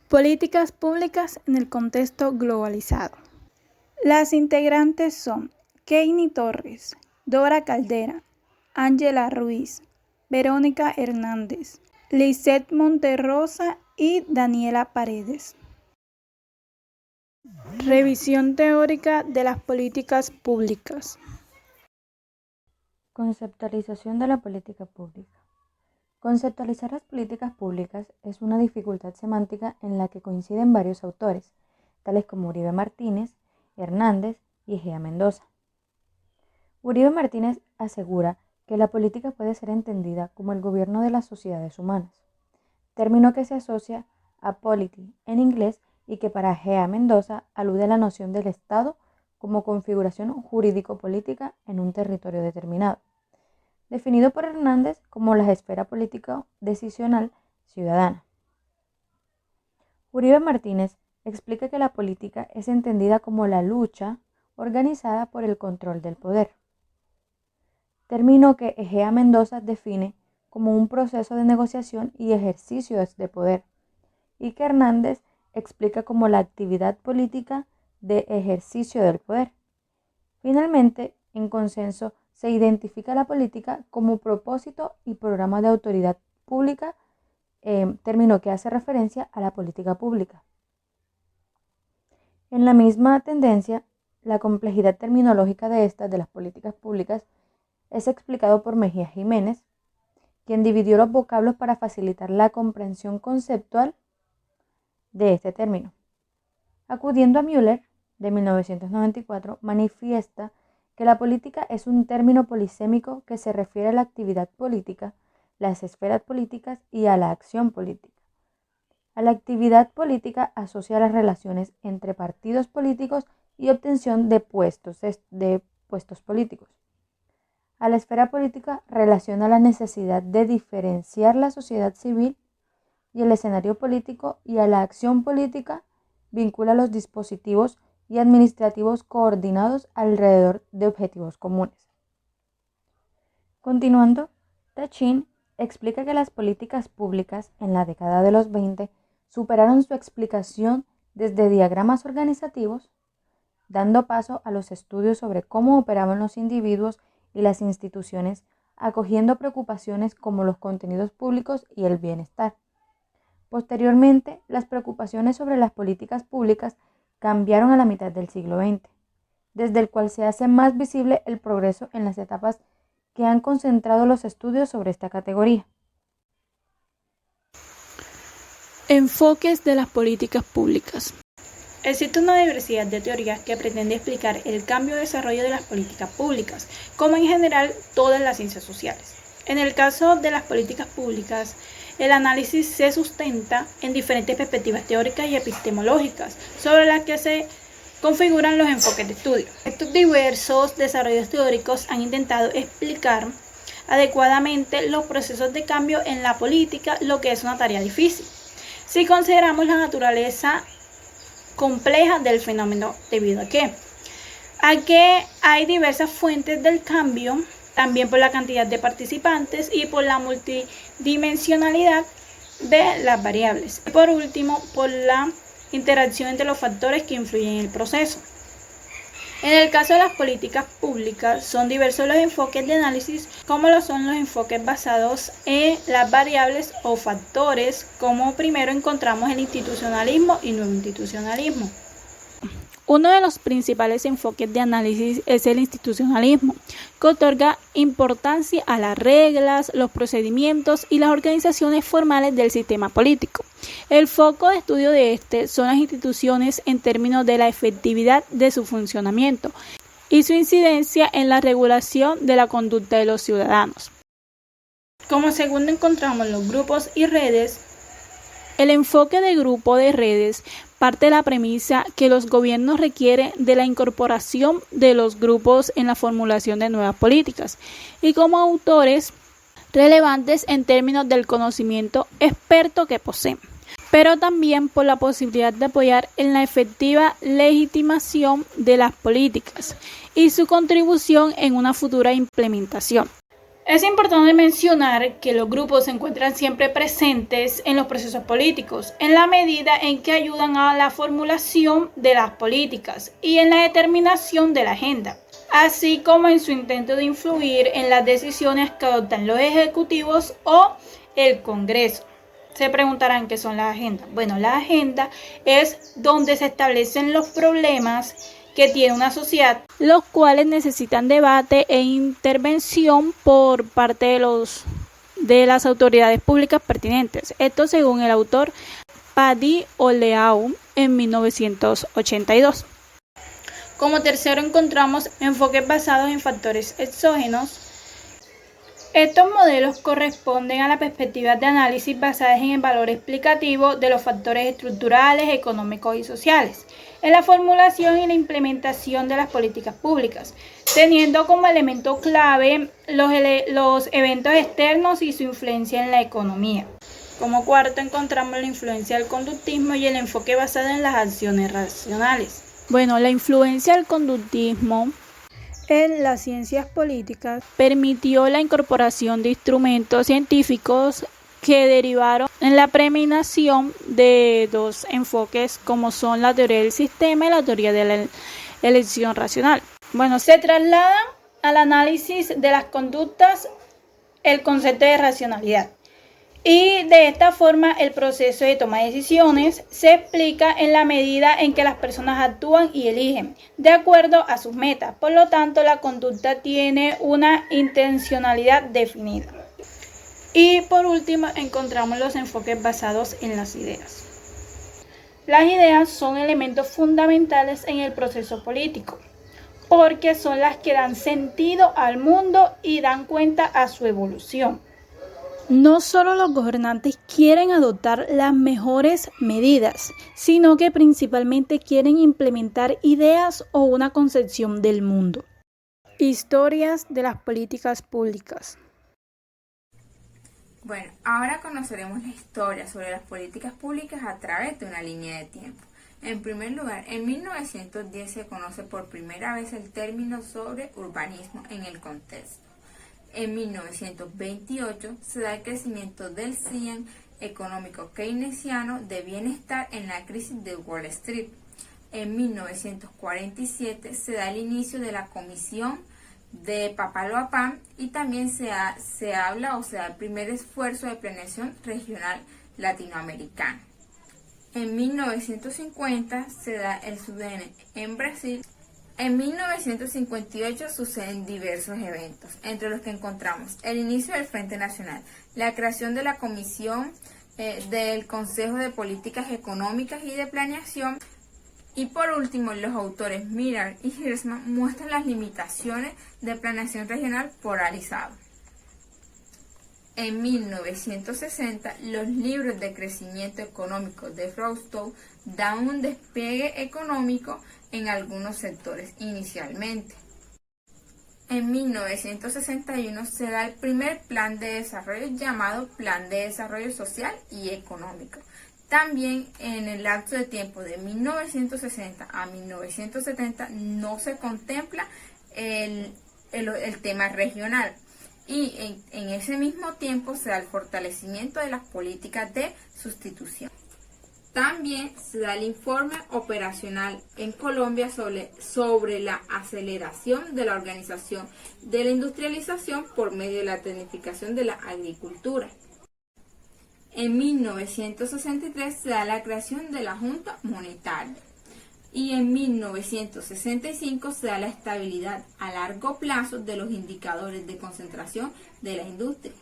Políticas públicas en el contexto globalizado. Las integrantes son Keini Torres, Dora Caldera, Ángela Ruiz, Verónica Hernández, Lisette Monterrosa y Daniela Paredes. Revisión teórica de las políticas públicas. Conceptualización de la política pública. Conceptualizar las políticas públicas es una dificultad semántica en la que coinciden varios autores, tales como Uribe Martínez, Hernández y Egea Mendoza. Uribe Martínez asegura que la política puede ser entendida como el gobierno de las sociedades humanas, término que se asocia a polity en inglés y que para Egea Mendoza alude a la noción del Estado como configuración jurídico-política en un territorio determinado, definido por Hernández como la esfera político-decisional ciudadana. Uribe Martínez explica que la política es entendida como la lucha organizada por el control del poder, término que Egea Mendoza define como un proceso de negociación y ejercicio de poder, y que Hernández explica como la actividad política de ejercicio del poder. Finalmente, en consenso, se identifica la política como propósito y programa de autoridad pública, término que hace referencia a la política pública. En la misma tendencia, la complejidad terminológica de las políticas públicas, es explicado por Mejía Jiménez, quien dividió los vocablos para facilitar la comprensión conceptual de este término. Acudiendo a Müller, de 1994, manifiesta que la política es un término polisémico que se refiere a la actividad política, las esferas políticas y a la acción política. A la actividad política asocia las relaciones entre partidos políticos y obtención de puestos políticos. A la esfera política relaciona la necesidad de diferenciar la sociedad civil y el escenario político, y a la acción política vincula los dispositivos y administrativos coordinados alrededor de objetivos comunes. Continuando, Tachin explica que las políticas públicas en la década de los 20 superaron su explicación desde diagramas organizativos, dando paso a los estudios sobre cómo operaban los individuos y las instituciones, acogiendo preocupaciones como los contenidos públicos y el bienestar. Posteriormente, las preocupaciones sobre las políticas públicas cambiaron a la mitad del siglo XX, desde el cual se hace más visible el progreso en las etapas que han concentrado los estudios sobre esta categoría. Enfoques de las políticas públicas. Existe una diversidad de teorías que pretende explicar el cambio y desarrollo de las políticas públicas, como en general todas las ciencias sociales. En el caso de las políticas públicas, el análisis se sustenta en diferentes perspectivas teóricas y epistemológicas sobre las que se configuran los enfoques de estudio. Estos diversos desarrollos teóricos han intentado explicar adecuadamente los procesos de cambio en la política, lo que es una tarea difícil si consideramos la naturaleza compleja del fenómeno, debido a que hay diversas fuentes del cambio, también por la cantidad de participantes y por la multidimensionalidad de las variables. Y por último, por la interacción entre los factores que influyen en el proceso. En el caso de las políticas públicas, son diversos los enfoques de análisis, como lo son los enfoques basados en las variables o factores, como primero encontramos el institucionalismo y nuevo institucionalismo. Uno de los principales enfoques de análisis es el institucionalismo, que otorga importancia a las reglas, los procedimientos y las organizaciones formales del sistema político. El foco de estudio de este son las instituciones en términos de la efectividad de su funcionamiento y su incidencia en la regulación de la conducta de los ciudadanos. Como segundo encontramos los grupos y redes. El enfoque de grupo de redes parte de la premisa que los gobiernos requieren de la incorporación de los grupos en la formulación de nuevas políticas y como autores relevantes en términos del conocimiento experto que poseen, pero también por la posibilidad de apoyar en la efectiva legitimación de las políticas y su contribución en una futura implementación. Es importante mencionar que los grupos se encuentran siempre presentes en los procesos políticos, en la medida en que ayudan a la formulación de las políticas y en la determinación de la agenda, así como en su intento de influir en las decisiones que adoptan los ejecutivos o el Congreso. Se preguntarán qué son las agendas. Bueno, la agenda es donde se establecen los problemas que tiene una sociedad, los cuales necesitan debate e intervención por parte de las autoridades públicas pertinentes. Esto según el autor Paddy Oleau en 1982. Como tercero encontramos enfoques basados en factores exógenos. Estos modelos corresponden a las perspectivas de análisis basadas en el valor explicativo de los factores estructurales, económicos y sociales, en la formulación y la implementación de las políticas públicas, teniendo como elemento clave los eventos externos y su influencia en la economía. Como cuarto encontramos la influencia del conductismo y el enfoque basado en las acciones racionales. Bueno, la influencia del conductismo en las ciencias políticas permitió la incorporación de instrumentos científicos que derivaron en la preminación de dos enfoques como son la teoría del sistema y la teoría de la elección racional. Bueno, se traslada al análisis de las conductas el concepto de racionalidad. Y de esta forma el proceso de toma de decisiones se explica en la medida en que las personas actúan y eligen de acuerdo a sus metas. Por lo tanto, la conducta tiene una intencionalidad definida. Y por último, encontramos los enfoques basados en las ideas. Las ideas son elementos fundamentales en el proceso político, porque son las que dan sentido al mundo y dan cuenta a su evolución. No solo los gobernantes quieren adoptar las mejores medidas, sino que principalmente quieren implementar ideas o una concepción del mundo. Historias de las políticas públicas. Bueno, ahora conoceremos la historia sobre las políticas públicas a través de una línea de tiempo. En primer lugar, en 1910 se conoce por primera vez el término sobre urbanismo en el contexto. En 1928 se da el crecimiento del CIEN económico keynesiano de bienestar en la crisis de Wall Street. En 1947 se da el inicio de la Comisión de Papaloapan y también se da el primer esfuerzo de planeación regional latinoamericano. En 1950 se da el SUDENE en Brasil. En 1958 suceden diversos eventos, entre los que encontramos el inicio del Frente Nacional, la creación de la Comisión del Consejo de Políticas Económicas y de Planeación, y por último los autores Miller y Hirschman muestran las limitaciones de planeación regional polarizado. En 1960, los libros de crecimiento económico de Rostow dan un despegue económico en algunos sectores inicialmente. En 1961 se da el primer plan de desarrollo llamado Plan de Desarrollo Social y Económico. También en el lapso de tiempo de 1960 a 1970 no se contempla el tema regional. Y en ese mismo tiempo se da el fortalecimiento de las políticas de sustitución. También se da el informe operacional en Colombia sobre la aceleración de la organización de la industrialización por medio de la tecnificación de la agricultura. En 1963 se da la creación de la Junta Monetaria. Y en 1965 se da la estabilidad a largo plazo de los indicadores de concentración de la industria.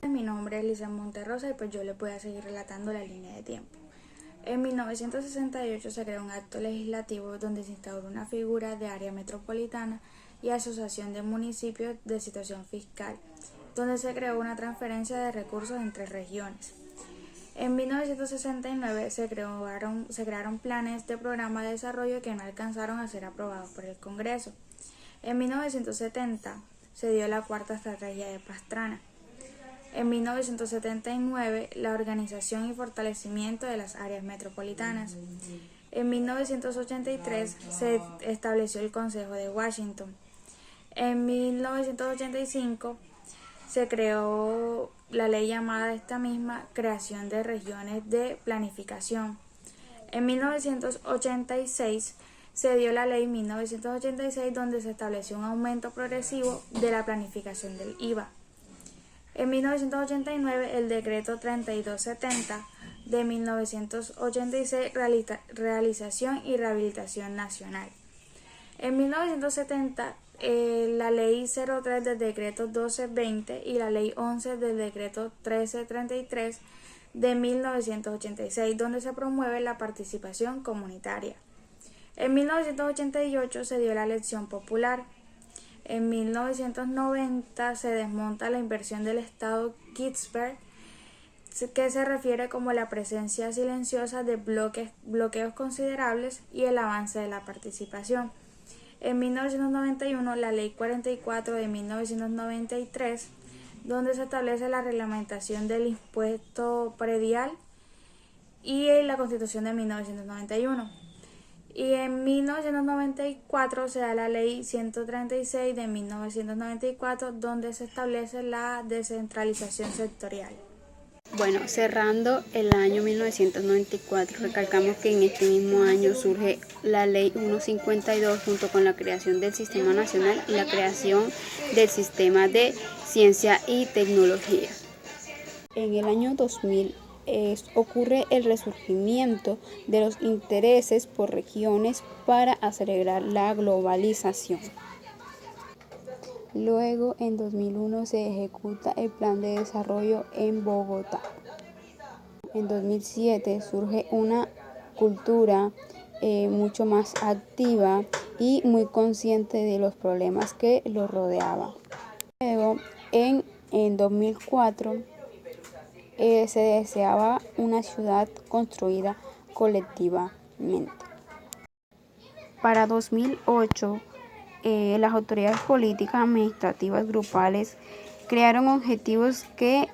Mi nombre es Lisa Monterrosa y pues yo les voy a seguir relatando la línea de tiempo. En 1968 se creó un acto legislativo donde se instauró una figura de área metropolitana y asociación de municipios de situación fiscal, donde se creó una transferencia de recursos entre regiones. En 1969 se crearon planes de programa de desarrollo que no alcanzaron a ser aprobados por el Congreso. En 1970 se dio la cuarta estrategia de Pastrana. En 1979 la organización y fortalecimiento de las áreas metropolitanas. En 1983 se estableció el Consejo de Washington. En 1985 se creó la ley llamada esta misma Creación de Regiones de Planificación. En 1986 se dio la ley 1986 donde se estableció un aumento progresivo de la planificación del IVA. En 1989 el decreto 3270 de 1986 Realización y Rehabilitación Nacional. En 1970 la ley 03 del decreto 1220 y la ley 11 del decreto 1333 de 1986 donde se promueve la participación comunitaria. En 1988 se dio la elección popular. En 1990 se desmonta la inversión del Estado Kitzbühel, que se refiere como la presencia silenciosa de bloqueos considerables y el avance de la participación. En 1991 la Ley 44 de 1993, donde se establece la reglamentación del impuesto predial, y la Constitución de 1991. Y en 1994 se da la Ley 136 de 1994, donde se establece la descentralización sectorial. Bueno, cerrando el año 1994, recalcamos que en este mismo año surge la Ley 152 junto con la creación del Sistema Nacional y la creación del Sistema de Ciencia y Tecnología. En el año 2000 ocurre el resurgimiento de los intereses por regiones para acelerar la globalización. Luego, en 2001 se ejecuta el Plan de Desarrollo en Bogotá. En 2007 surge una cultura mucho más activa y muy consciente de los problemas que los rodeaban. Luego, en 2004 se deseaba una ciudad construida colectivamente. Para 2008, las autoridades políticas administrativas grupales crearon objetivos que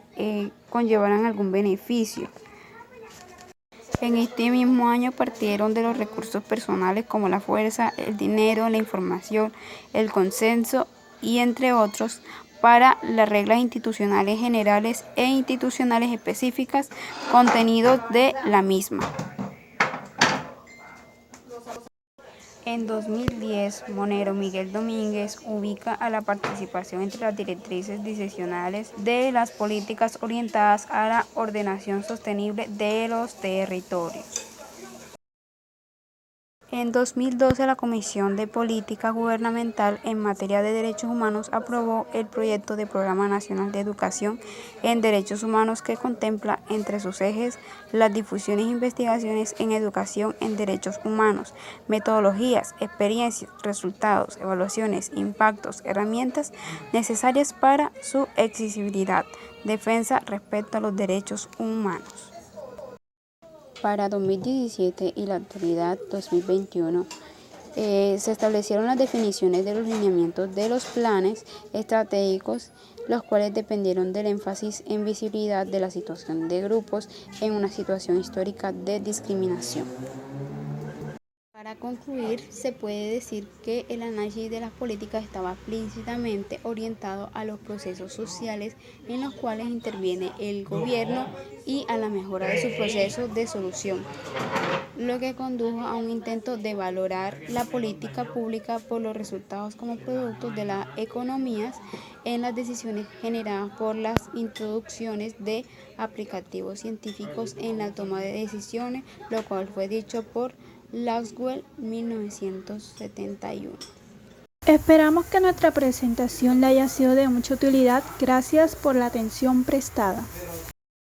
conllevaran algún beneficio. En este mismo año partieron de los recursos personales como la fuerza, el dinero, la información, el consenso y entre otros para las reglas institucionales generales e institucionales específicas, contenidos de la misma. En 2010, Monero Miguel Domínguez ubica a la participación entre las directrices decisionales de las políticas orientadas a la ordenación sostenible de los territorios. En 2012, la Comisión de Política Gubernamental en materia de derechos humanos aprobó el proyecto de Programa Nacional de Educación en Derechos Humanos que contempla entre sus ejes las difusiones e investigaciones en educación en derechos humanos, metodologías, experiencias, resultados, evaluaciones, impactos, herramientas necesarias para su accesibilidad, defensa respecto a los derechos humanos. Para 2017 y la actualidad 2021 se establecieron las definiciones de los lineamientos de los planes estratégicos, los cuales dependieron del énfasis en visibilidad de la situación de grupos en una situación histórica de discriminación. Para concluir, se puede decir que el análisis de las políticas estaba explícitamente orientado a los procesos sociales en los cuales interviene el gobierno y a la mejora de su proceso de solución, lo que condujo a un intento de valorar la política pública por los resultados como productos de las economías en las decisiones generadas por las introducciones de aplicativos científicos en la toma de decisiones, lo cual fue dicho por Laxwell 1971. Esperamos que nuestra presentación le haya sido de mucha utilidad. Gracias por la atención prestada.